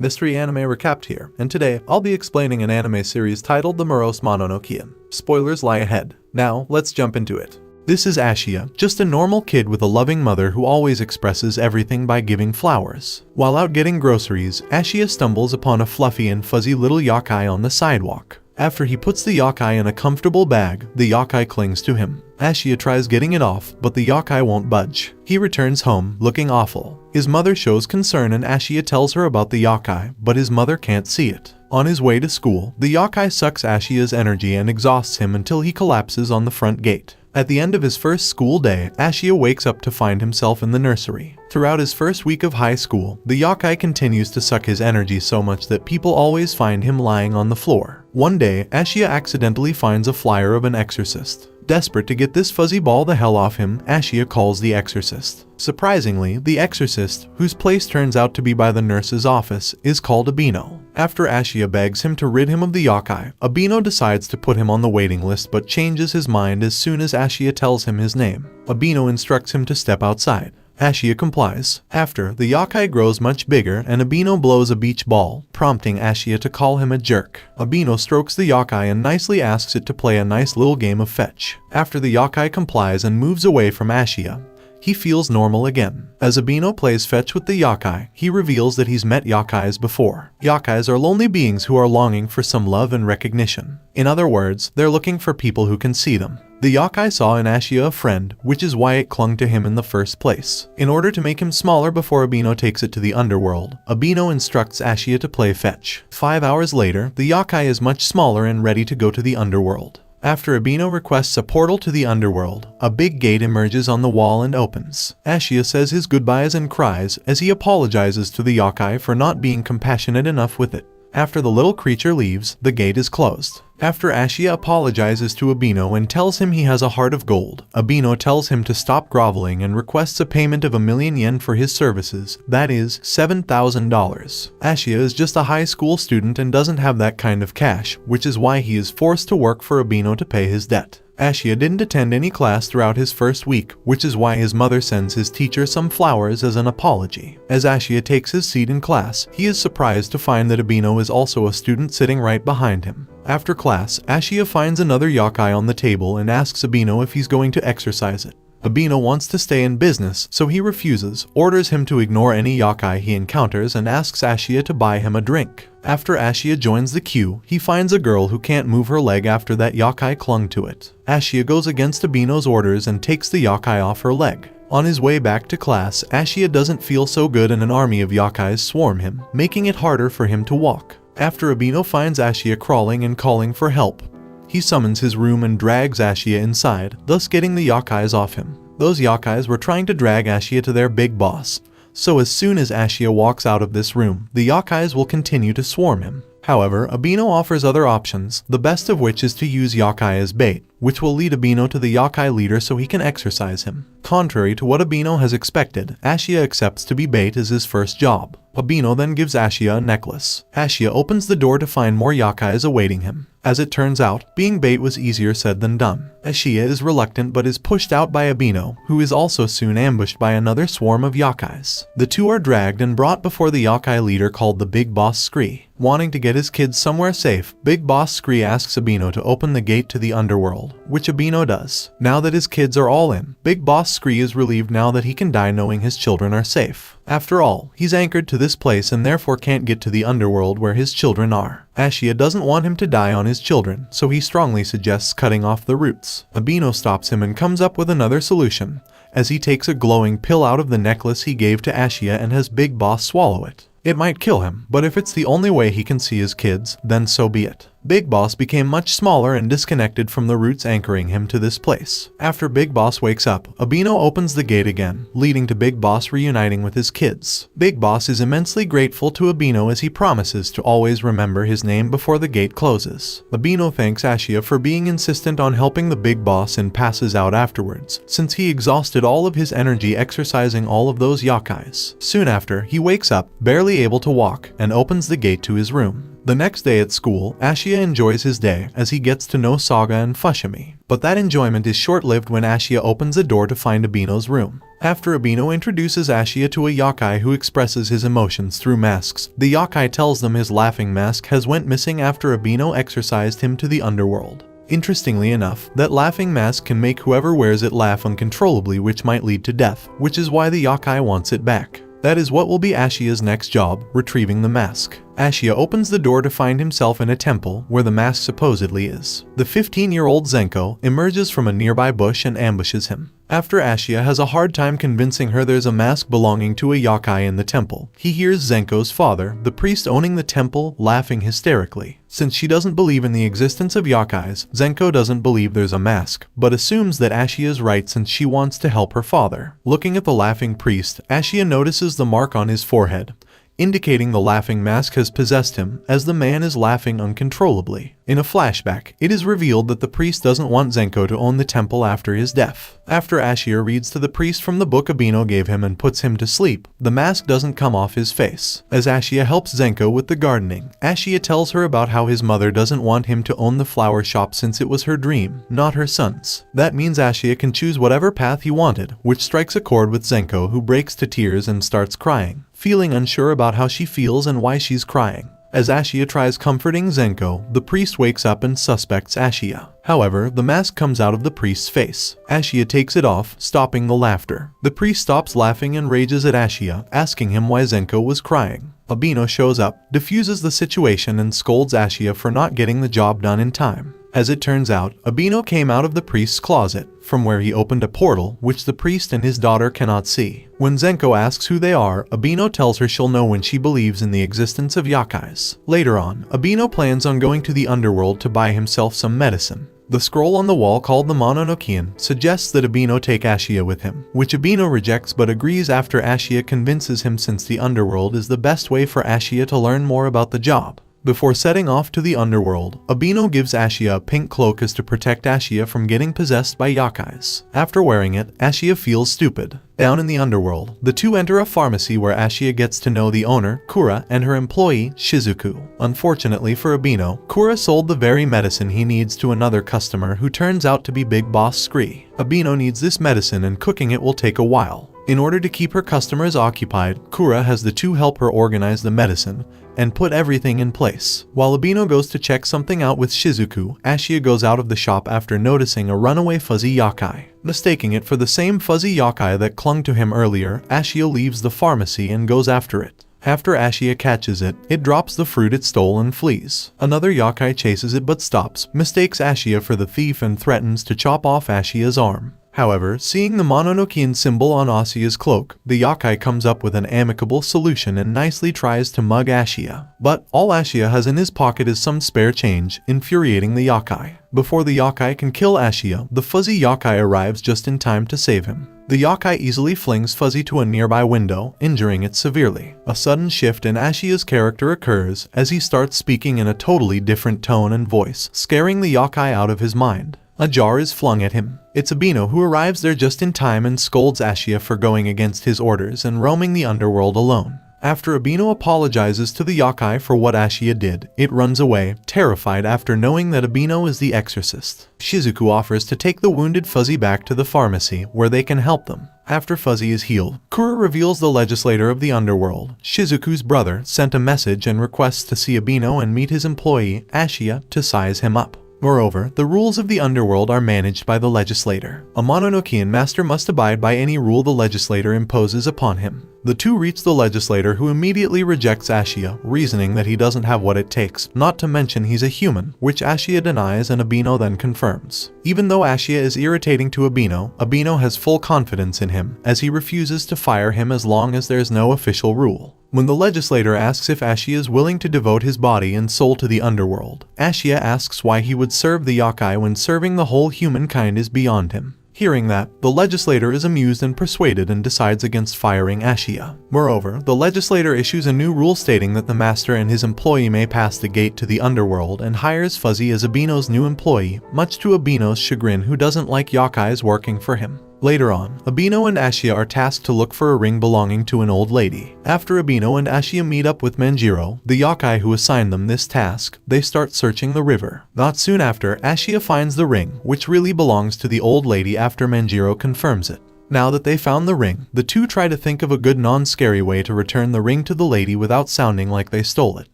Mystery Anime Recapped here, and today I'll be explaining an anime series titled The Morose Mononokean. Spoilers lie ahead. Now, let's jump into it. This is Ashiya, just a normal kid with a loving mother who always expresses everything by giving flowers. While out getting groceries, Ashiya stumbles upon a fluffy and fuzzy little yokai on the sidewalk. After he puts the yokai in a comfortable bag, the yokai clings to him. Ashiya tries getting it off, but the yokai won't budge. He returns home, looking awful. His mother shows concern and Ashiya tells her about the yokai, but his mother can't see it. On his way to school, the yokai sucks Ashiya's energy and exhausts him until he collapses on the front gate. At the end of his first school day, Ashiya wakes up to find himself in the nursery. Throughout his first week of high school, the yokai continues to suck his energy so much that people always find him lying on the floor. One day, Ashiya accidentally finds a flyer of an exorcist. Desperate to get this fuzzy ball the hell off him, Ashiya calls the exorcist. Surprisingly, the exorcist, whose place turns out to be by the nurse's office, is called Abino. After Ashiya begs him to rid him of the yokai, Abino decides to put him on the waiting list but changes his mind as soon as Ashiya tells him his name. Abino instructs him to step outside. Ashiya complies. After, the yokai grows much bigger and Abino blows a beach ball, prompting Ashiya to call him a jerk. Abino strokes the yokai and nicely asks it to play a nice little game of fetch. After the yokai complies and moves away from Ashiya, he feels normal again. As Abino plays fetch with the yokai, he reveals that he's met yokais before. Yokais are lonely beings who are longing for some love and recognition. In other words, they're looking for people who can see them. The yokai saw in Ashiya a friend, which is why it clung to him in the first place. In order to make him smaller before Abino takes it to the underworld, Abino instructs Ashiya to play fetch. 5 hours later, the yokai is much smaller and ready to go to the underworld. After Abino requests a portal to the underworld, a big gate emerges on the wall and opens. Ashiya says his goodbyes and cries as he apologizes to the yokai for not being compassionate enough with it. After the little creature leaves, the gate is closed. After Ashiya apologizes to Abino and tells him he has a heart of gold, Abino tells him to stop groveling and requests a payment of 1,000,000 yen for his services, that is, $7,000. Ashiya is just a high school student and doesn't have that kind of cash, which is why he is forced to work for Abino to pay his debt. Ashiya didn't attend any class throughout his first week, which is why his mother sends his teacher some flowers as an apology. As Ashiya takes his seat in class, he is surprised to find that Abino is also a student sitting right behind him. After class, Ashiya finds another yokai on the table and asks Abino if he's going to exorcise it. Abino wants to stay in business, so he refuses, orders him to ignore any yokai he encounters and asks Ashiya to buy him a drink. After Ashiya joins the queue, he finds a girl who can't move her leg after that yokai clung to it. Ashiya goes against Abino's orders and takes the yokai off her leg. On his way back to class, Ashiya doesn't feel so good and an army of yokais swarm him, making it harder for him to walk. After Abino finds Ashiya crawling and calling for help, he summons his room and drags Ashiya inside, thus getting the yokais off him. Those yokais were trying to drag Ashiya to their big boss, so as soon as Ashiya walks out of this room, the yokais will continue to swarm him. However, Abino offers other options, the best of which is to use yokai as bait, which will lead Abino to the yokai leader so he can exorcise him. Contrary to what Abino has expected, Ashiya accepts to be bait as his first job. Abino then gives Ashiya a necklace. Ashiya opens the door to find more yokais awaiting him. As it turns out, being bait was easier said than done. Ashiya is reluctant but is pushed out by Abino, who is also soon ambushed by another swarm of yokais. The two are dragged and brought before the yokai leader called the Big Boss Scree. Wanting to get his kids somewhere safe, Big Boss Scree asks Abino to open the gate to the underworld, which Abino does. Now that his kids are all in, Big Boss Scree is relieved now that he can die knowing his children are safe. After all, he's anchored to this place and therefore can't get to the underworld where his children are. Ashiya doesn't want him to die on his children, so he strongly suggests cutting off the roots. Abino stops him and comes up with another solution, as he takes a glowing pill out of the necklace he gave to Ashiya and has Big Boss swallow it. It might kill him, but if it's the only way he can see his kids, then so be it. Big Boss became much smaller and disconnected from the roots anchoring him to this place. After Big Boss wakes up, Abino opens the gate again, leading to Big Boss reuniting with his kids. Big Boss is immensely grateful to Abino as he promises to always remember his name before the gate closes. Abino thanks Ashiya for being insistent on helping the Big Boss and passes out afterwards, since he exhausted all of his energy exercising all of those yokais. Soon after, he wakes up, barely able to walk, and opens the gate to his room. The next day at school, Ashiya enjoys his day as he gets to know Saga and Fushimi. But that enjoyment is short-lived when Ashiya opens a door to find Abino's room. After Abino introduces Ashiya to a yokai who expresses his emotions through masks, the yokai tells them his laughing mask has went missing after Abino exorcised him to the underworld. Interestingly enough, that laughing mask can make whoever wears it laugh uncontrollably, which might lead to death, which is why the yokai wants it back. That is what will be Ashiya's next job, retrieving the mask. Ashiya opens the door to find himself in a temple where the mask supposedly is. The 15-year-old Zenko emerges from a nearby bush and ambushes him. After Ashiya has a hard time convincing her there's a mask belonging to a yokai in the temple, he hears Zenko's father, the priest owning the temple, laughing hysterically. Since she doesn't believe in the existence of yokais, Zenko doesn't believe there's a mask, but assumes that Ashiya is right since she wants to help her father. Looking at the laughing priest, Ashiya notices the mark on his forehead, indicating the laughing mask has possessed him, as the man is laughing uncontrollably. In a flashback, it is revealed that the priest doesn't want Zenko to own the temple after his death. After Ashiya reads to the priest from the book Abino gave him and puts him to sleep, the mask doesn't come off his face. As Ashiya helps Zenko with the gardening, Ashiya tells her about how his mother doesn't want him to own the flower shop since it was her dream, not her son's. That means Ashiya can choose whatever path he wanted, which strikes a chord with Zenko, who breaks to tears and starts crying, feeling unsure about how she feels and why she's crying. As Ashiya tries comforting Zenko, the priest wakes up and suspects Ashiya. However, the mask comes out of the priest's face. Ashiya takes it off, stopping the laughter. The priest stops laughing and rages at Ashiya, asking him why Zenko was crying. Abino shows up, diffuses the situation and scolds Ashiya for not getting the job done in time. As it turns out, Abino came out of the priest's closet, from where he opened a portal, which the priest and his daughter cannot see. When Zenko asks who they are, Abino tells her she'll know when she believes in the existence of yokais. Later on, Abino plans on going to the underworld to buy himself some medicine. The scroll on the wall called the Mononokean suggests that Abino take Ashiya with him, which Abino rejects but agrees after Ashiya convinces him since the underworld is the best way for Ashiya to learn more about the job. Before setting off to the underworld, Abino gives Ashiya a pink cloak as to protect Ashiya from getting possessed by yokais. After wearing it, Ashiya feels stupid. Down in the underworld, the two enter a pharmacy where Ashiya gets to know the owner, Kura, and her employee, Shizuku. Unfortunately for Abino, Kura sold the very medicine he needs to another customer who turns out to be Big Boss Scree. Abino needs this medicine and cooking it will take a while. In order to keep her customers occupied, Kura has the two help her organize the medicine and put everything in place. While Abino goes to check something out with Shizuku, Ashiya goes out of the shop after noticing a runaway fuzzy yokai. Mistaking it for the same fuzzy yokai that clung to him earlier, Ashiya leaves the pharmacy and goes after it. After Ashiya catches it, it drops the fruit it stole and flees. Another yokai chases it but stops, mistakes Ashiya for the thief and threatens to chop off Ashiya's arm. However, seeing the Mononokean symbol on Ashiya's cloak, the yokai comes up with an amicable solution and nicely tries to mug Ashiya. But all Ashiya has in his pocket is some spare change, infuriating the yokai. Before the yokai can kill Ashiya, the fuzzy yokai arrives just in time to save him. The yokai easily flings Fuzzy to a nearby window, injuring it severely. A sudden shift in Ashiya's character occurs as he starts speaking in a totally different tone and voice, scaring the yokai out of his mind. A jar is flung at him. It's Abino who arrives there just in time and scolds Ashiya for going against his orders and roaming the underworld alone. After Abino apologizes to the yokai for what Ashiya did, it runs away, terrified after knowing that Abino is the exorcist. Shizuku offers to take the wounded Fuzzy back to the pharmacy, where they can help them. After Fuzzy is healed, Kura reveals the legislator of the underworld, Shizuku's brother, sent a message and requests to see Abino and meet his employee, Ashiya, to size him up. Moreover, the rules of the underworld are managed by the legislator. A Mononokean master must abide by any rule the legislator imposes upon him. The two reach the legislator, who immediately rejects Ashiya, reasoning that he doesn't have what it takes, not to mention he's a human, which Ashiya denies and Abino then confirms. Even though Ashiya is irritating to Abino, Abino has full confidence in him, as he refuses to fire him as long as there's no official rule. When the legislator asks if Ashiya is willing to devote his body and soul to the underworld, Ashiya asks why he would serve the yokai when serving the whole humankind is beyond him. Hearing that, the legislator is amused and persuaded and decides against firing Ashiya. Moreover, the legislator issues a new rule stating that the master and his employee may pass the gate to the underworld and hires Fuzzy as Abino's new employee, much to Abino's chagrin, who doesn't like yokais working for him. Later on, Abino and Ashiya are tasked to look for a ring belonging to an old lady. After Abino and Ashiya meet up with Manjiro, the yokai who assigned them this task, they start searching the river. Not soon after, Ashiya finds the ring, which really belongs to the old lady after Manjiro confirms it. Now that they found the ring, the two try to think of a good non-scary way to return the ring to the lady without sounding like they stole it.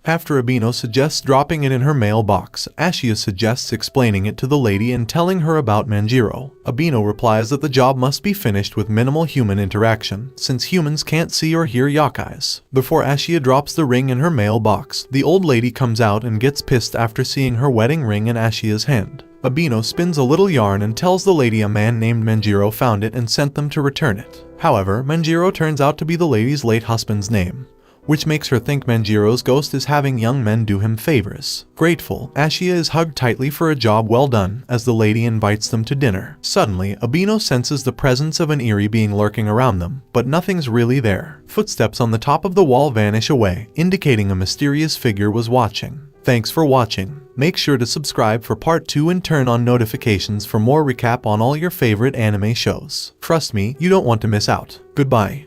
After Abino suggests dropping it in her mailbox, Ashiya suggests explaining it to the lady and telling her about Manjiro. Abino replies that the job must be finished with minimal human interaction, since humans can't see or hear yokais. Before Ashiya drops the ring in her mailbox, the old lady comes out and gets pissed after seeing her wedding ring in Ashiya's hand. Abino spins a little yarn and tells the lady a man named Manjiro found it and sent them to return it. However, Manjiro turns out to be the lady's late husband's name, which makes her think Manjiro's ghost is having young men do him favors. Grateful, Ashiya is hugged tightly for a job well done as the lady invites them to dinner. Suddenly, Abino senses the presence of an eerie being lurking around them, but nothing's really there. Footsteps on the top of the wall vanish away, indicating a mysterious figure was watching. Thanks for watching. Make sure to subscribe for part 2 and turn on notifications for more recap on all your favorite anime shows. Trust me, you don't want to miss out. Goodbye.